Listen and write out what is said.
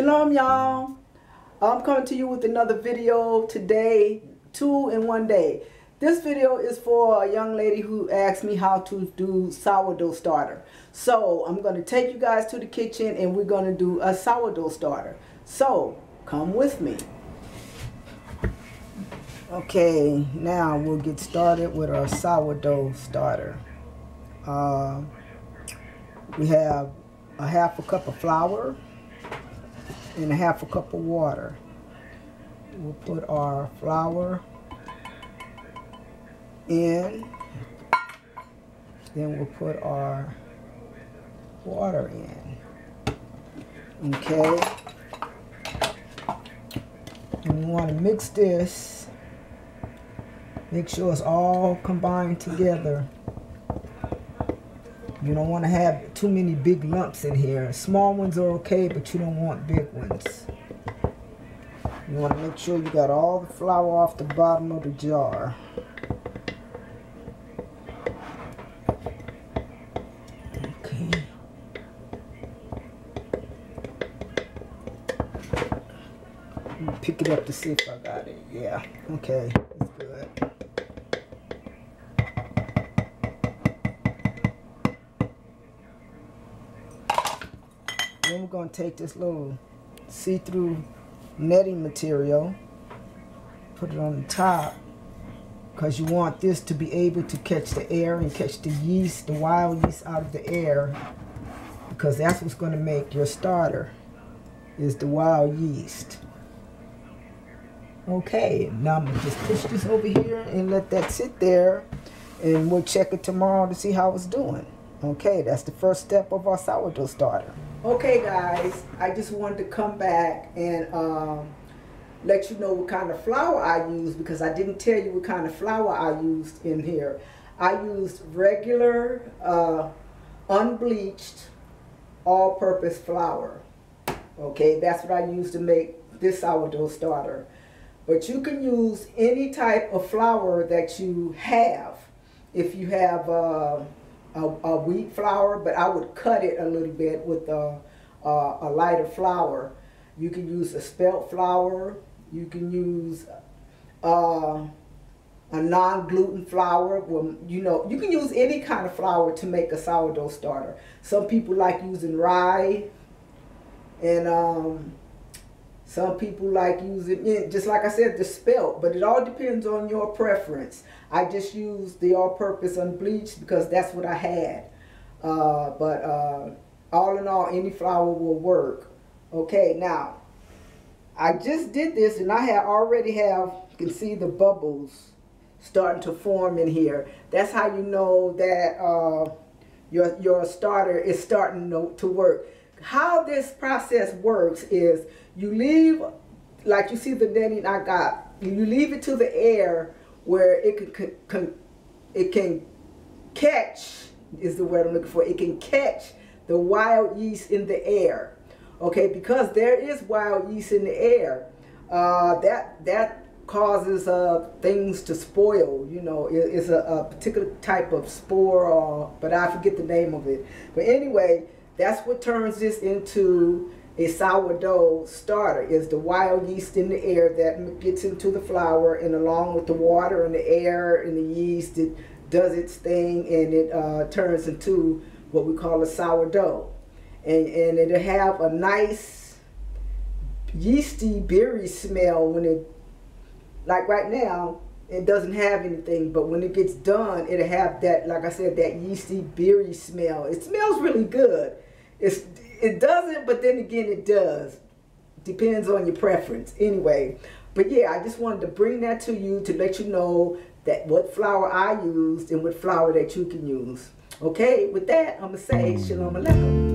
Shalom, y'all. I'm coming to you with another video today, 2 in 1 day. This video is for a young lady who asked me how to do sourdough starter. So I'm going to take you guys to the kitchen and we're going to do a sourdough starter. So come with me. Okay, now we'll get started with our sourdough starter. We have a half a cup of flour and a half a cup of water. We'll put our flour in, then we'll put our water in. Okay, and we want to mix this, make sure it's all combined together. You don't want to have too many big lumps in here. Small ones are okay, but you don't want big ones. You want to make sure you got all the flour off the bottom of the jar. Okay. Let me pick it up to see if I got it. Yeah, okay, that's good. Then we're going to take this little see-through netting material, put it on the top, because you want this to be able to catch the air and catch the yeast, the wild yeast out of the air, because that's what's going to make your starter, is the wild yeast. Okay, now I'm going to just push this over here and let that sit there, and we'll check it tomorrow to see how it's doing. Okay, that's the first step of our sourdough starter. Okay guys, I just wanted to come back and let you know what kind of flour I used, because I didn't tell you what kind of flour I used in here. I used regular, unbleached, all-purpose flour. Okay, that's what I used to make this sourdough starter. But you can use any type of flour that you have. If you have a wheat flour, but I would cut it a little bit with a lighter flour. You can use a spelt flour. You can use a non-gluten flour. Well, you know, you can use any kind of flour to make a sourdough starter. Some people like using rye, and some people like using, just like I said, the spelt, but it all depends on your preference. I just used the all-purpose unbleached because that's what I had. But all in all, any flour will work. Okay, now, I just did this and I already have, you can see the bubbles starting to form in here. That's how you know that your starter is starting to work. How this process works is you leave, like you see the netting I got, you leave it to the air where it can catch, is the word I'm looking for, it can catch the wild yeast in the air. Okay, because there is wild yeast in the air, that causes things to spoil. You know, it's a particular type of spore, but I forget the name of it. But anyway, that's what turns this into a sourdough starter, is the wild yeast in the air that gets into the flour, and along with the water and the air and the yeast, it does its thing and it turns into what we call a sourdough. And it'll have a nice yeasty, beery smell when it, like right now, it doesn't have anything, but when it gets done, it'll have that, like I said, that yeasty, beery smell. It smells really good. It doesn't, but then again it does. Depends on your preference. Anyway, but yeah, I just wanted to bring that to you to let you know that what flour I used and what flour that you can use. Okay, with that, I'm going to say Shalom Aleichem.